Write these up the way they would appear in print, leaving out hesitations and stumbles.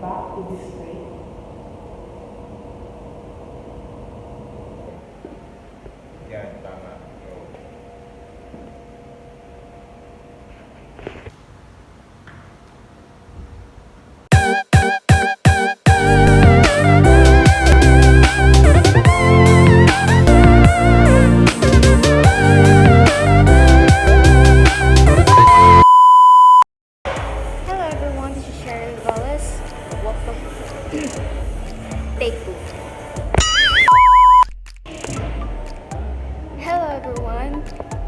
back to this straight. Yan, tama. So, Hello everyone, this is Sherry Wallace. Welcome. Take two. Hello everyone,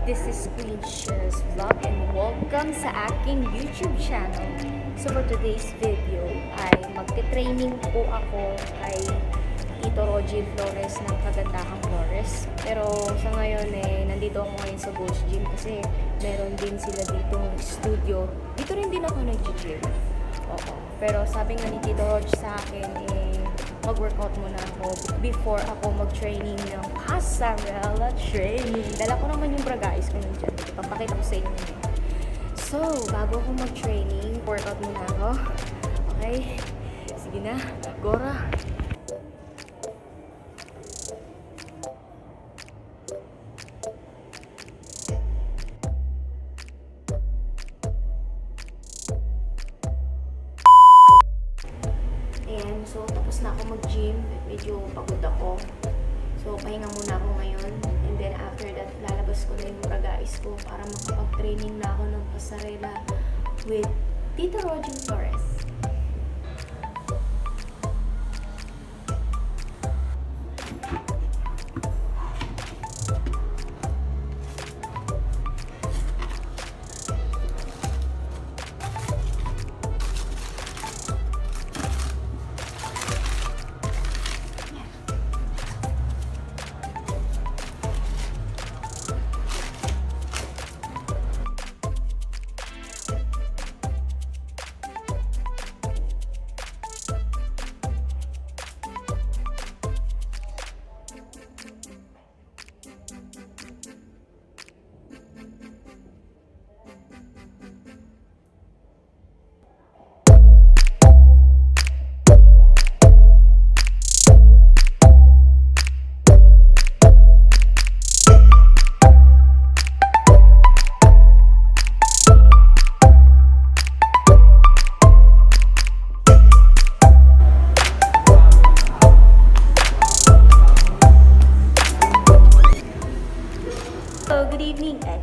this is Queen Sher's Vlog and welcome sa aking YouTube channel. So for today's video ay magte-training po ako kay Tito Roger Flores ng Kagandahang Flores. Pero sa ngayon nandito ako ngayon sa Ghost Gym kasi meron din sila ditong studio. Dito rin din ako nag-gym. Oo. Pero sabi nga ni Tito Roger sa akin mag-workout muna ako before ako mag-training ng Pasarela training. Dala ko naman yung bragais ko nandiyan. Papakita ko sa inyo. So, bago ako mag-training, workout muna ako. Okay? Sige na. Gora! Ayan, so tapos na ako mag-gym. Medyo pagod ako. So, pahinga muna ako ngayon. And then after that, lalabas ko na yung bragais ko para makapag-training na ako ng pasarela with Tito Roger Flores. So, good evening and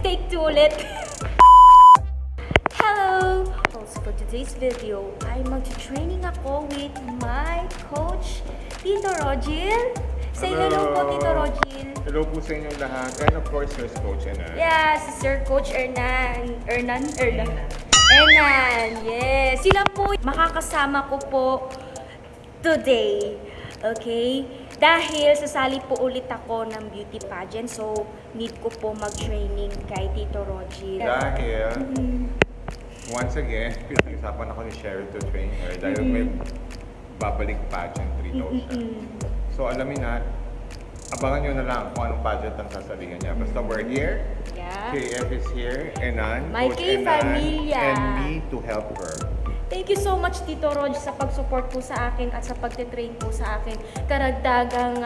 take two ulit. Hello! Also, for today's video, ay mag-training ako with my coach, Tito Roger. Say hello po, Tito Roger. hello po sa inyong lahat. And of course, your coach and Yeah, si Sir Coach Ernan. Yes. Sila po makakasama ko po today. Okay? Dahil sasali po ulit ako ng beauty pageant. So, need ko po mag-training kay Tito Roger. Dahil, once again, pinag-isapan ako ni Cheryl to train her dahil may babalik pageantry daw siya. So, alamin na, abangan nyo na lang kung anong pageant ang sasalihan niya. Basta we're here, Yeah. KF is here, Enan, My Coach K Enan, Familia. and me to help her. Thank you so much, Tito Rog, sa pag-support po sa akin at sa pagte-train po sa akin. Karagdagang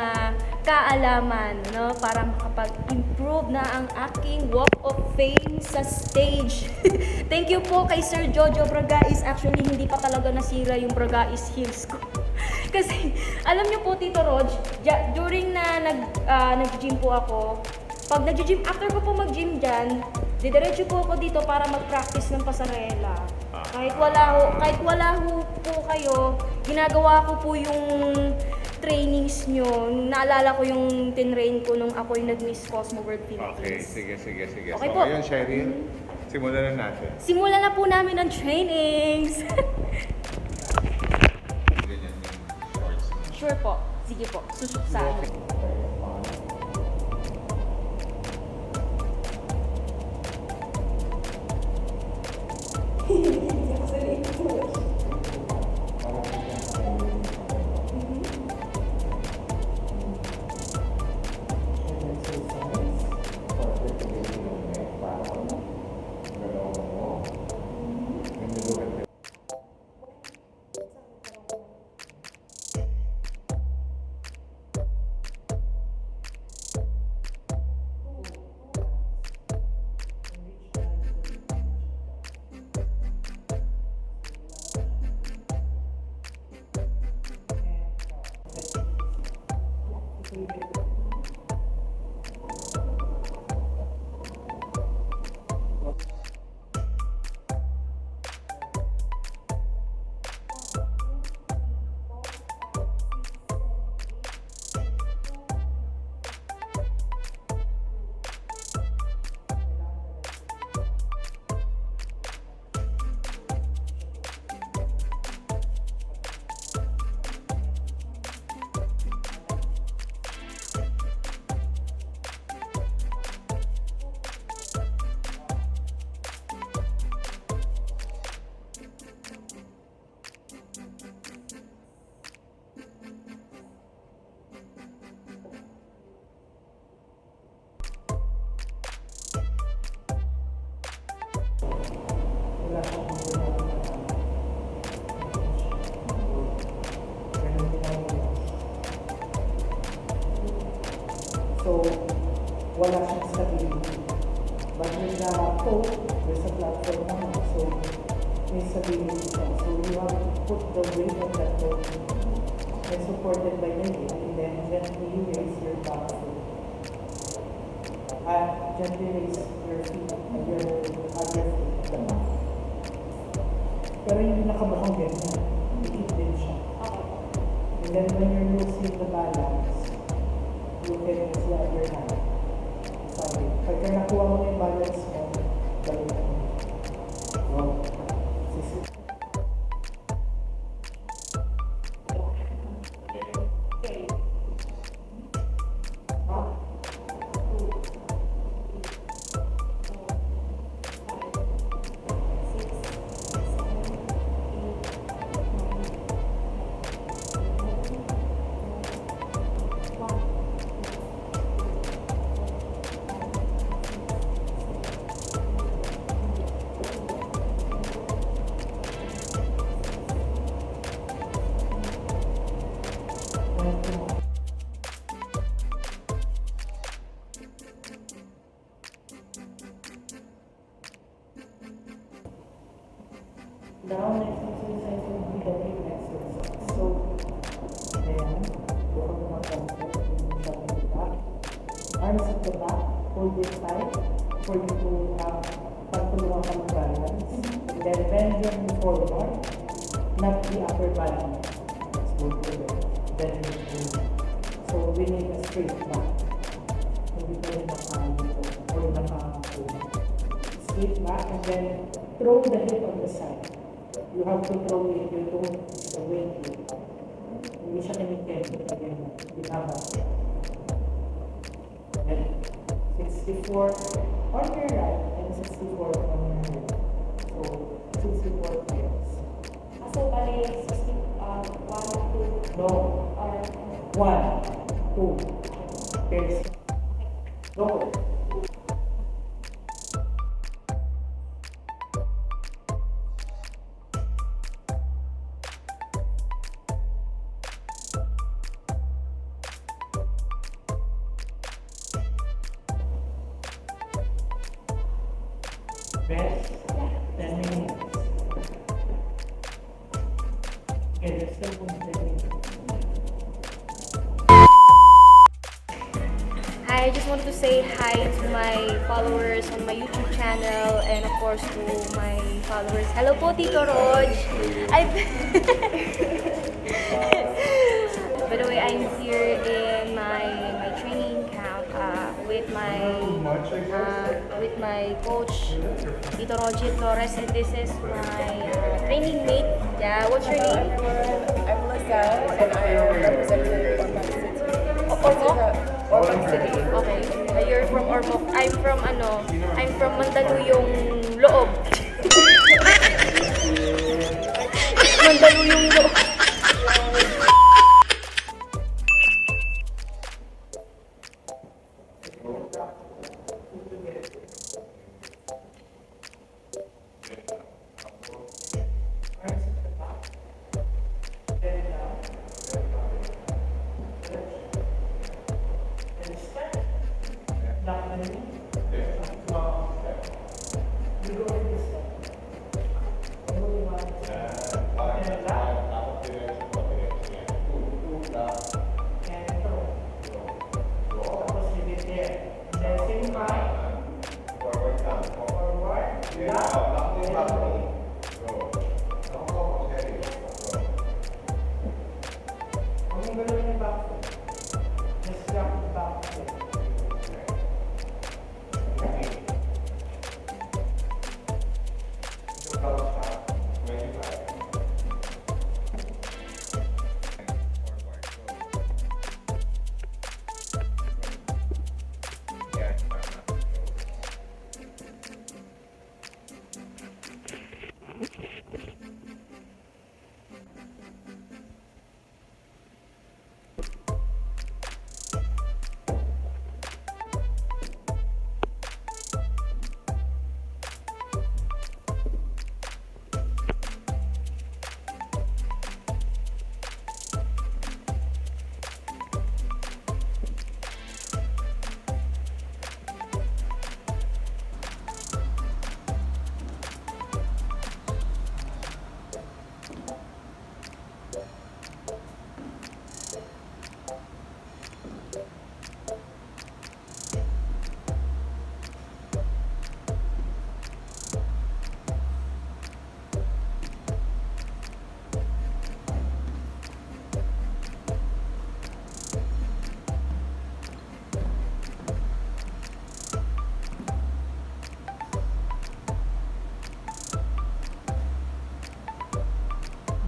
kaalaman, no? Para makapag-improve na ang aking walk of fame sa stage. Thank you po kay Sir Jojo Bragais. Actually, hindi pa talaga nasira yung Bragais heels ko. Kasi, alam niyo po, Tito Rog, during na nag-gym po ako, pag nag-gym, after ko po mag-gym dyan, didiretso po ako dito para mag-practice ng pasarela. Kahit wala ho po kayo, ginagawa ko po yung trainings nyo. Naalala ko yung tinrain ko nung ako'y nag-Miss Cosmo World Okay, Philippines. sige. Okay So, po. ngayon, Cheryl, simulan na natin. Simulan na po namin ang trainings. Ganyan yung shorts niya. Sure po. Sige po. Susuk sa akin. Wala siyang so, wala siyang stability. But with the code, there's a platform naman. So, may stability siya. So, you have to put the weight of that code and supported by the weight, and then gently raise your back foot. Gently raise your feet and your other feet at the back. Pero hindi nakabakang ganyan. Ikit din siya. And then when you're losing the balance, you can slide your hand. Sorry. Pagka nakuha mo yung balance mo, balik mo. Wow. Sisi. Now, next exercise will be the hip exercise. So, ayan. Buka mo mga concept. Yung siya ng back. Arms at the back. Hold it tight for you to pagtulungan ka mag-balance. And then bend your knee forward. Not the upper body. Let's go through it. Then we move. So, we need a straight back. Hindi pa rin naka-ito or naka-ito. Straight back and then throw the hip on the side. You have to throw it, you don't weight it. Hindi siya kinikin, again, itama. And 64 on your right and 64 on your left. So, 64 pairs. So, bali, 1, 2, No, or 1, 2 pairs. Go. Rest 10 minutes. Okay, let's go for 10 minutes. I just wanted to say hi to my followers on my YouTube channel and of course to my followers. Hello po, Tito Roj! By the way, I'm here in my training camp with my coach, Tito Roger Flores, and this is my training mate. Yeah, what's your name? I'm Lizelle, and I am representing Ormoc City. Okay. You're from Ormoc. I'm from Mandaluyong Loob. Mandaluyong Loob. You go in this step. And go in one step. And that.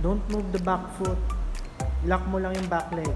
Don't move the back foot. Lock mo lang yung back leg.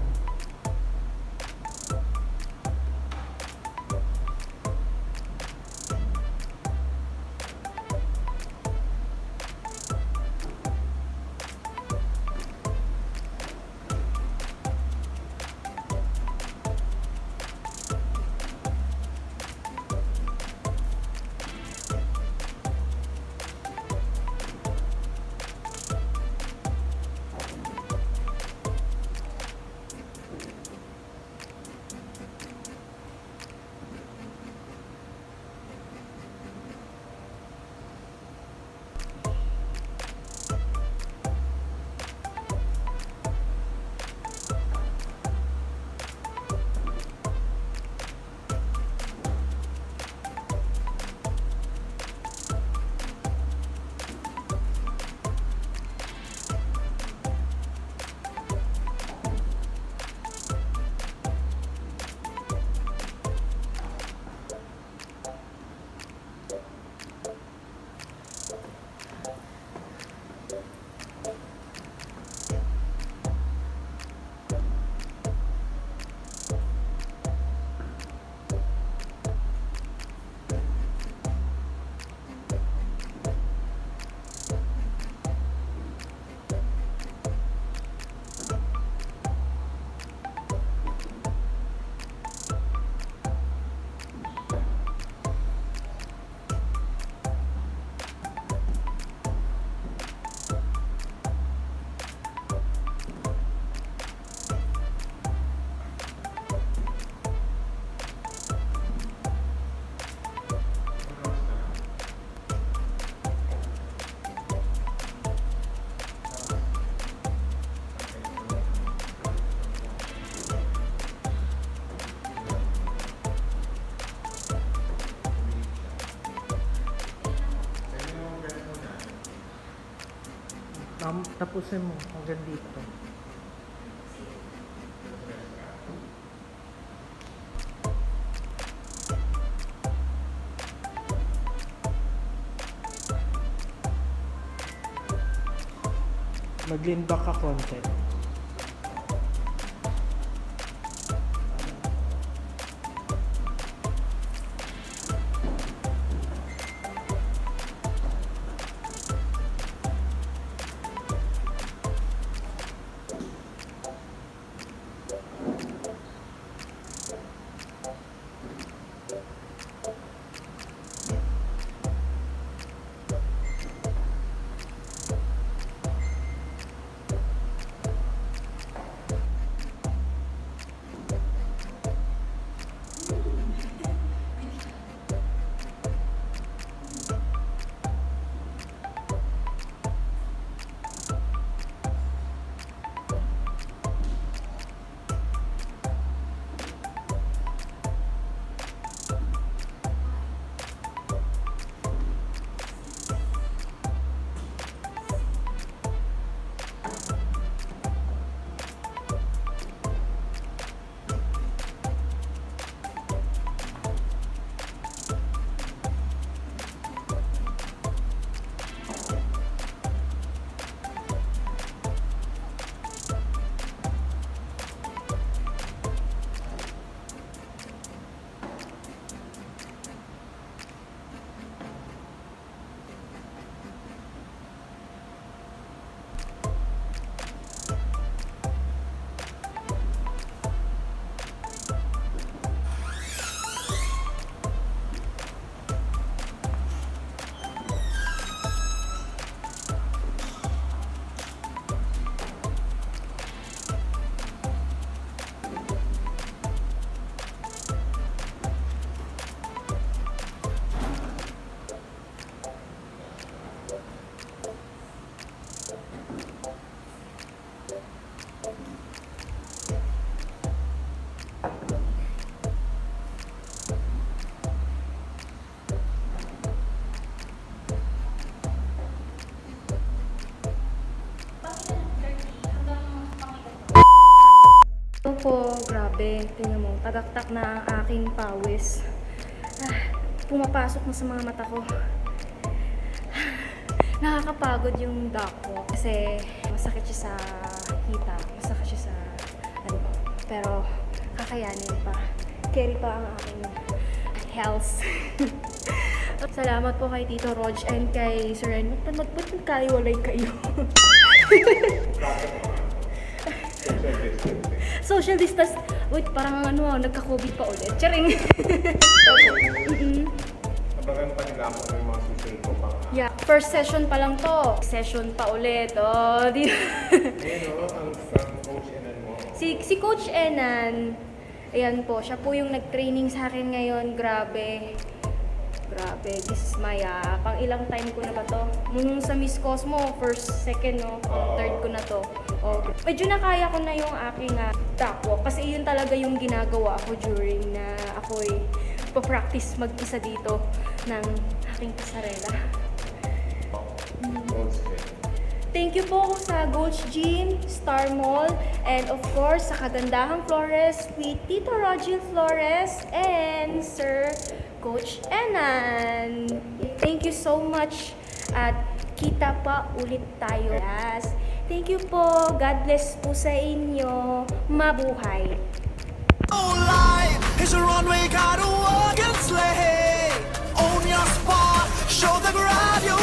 Tapusin mo hanggang dito. Mag-lean back ka konti. Po, grabe. Tingnan mo, tagaktak na ang aking pawis. Pumapasok na sa mga mata ko. Nakakapagod yung dock ko kasi masakit siya sa hita, masakit siya sa ano ba. Pero kakayanin pa. Carry pa ang aking health. Salamat po kay Tito Rog and kay Sir Ren. Ba't magkaiwalay kayo? Social distance. Wait, parang ano, nagka-COVID pa ulit. Charing. Abangan pa nila ako ng mga susunod ko pang Yeah, first session pa lang to. Session pa ulit. Oh, di ang coach Enan mo. si Coach Enan, ayan po, siya po yung nag-training sa akin ngayon. Grabe. Grabe, this is my pang ilang time ko na ba to? Nung sa Miss Cosmo, first, second, no? Third ko na to. Oh, medyo nakaya ko na yung aking takbo. Kasi yun talaga yung ginagawa ko during na ako'y pa-practice mag-isa dito ng aking pasarela. Thank you po sa Gold's Gym, Star Mall, and of course sa Kagandahang Flores with Tito Rogel Flores and Sir Coach Enan. Thank you so much at kita pa ulit tayo. Yes. Thank you po. God bless po sa inyo. Mabuhay. Oh, life is a runway, gotta walk and slay. Own your spot, show the ground you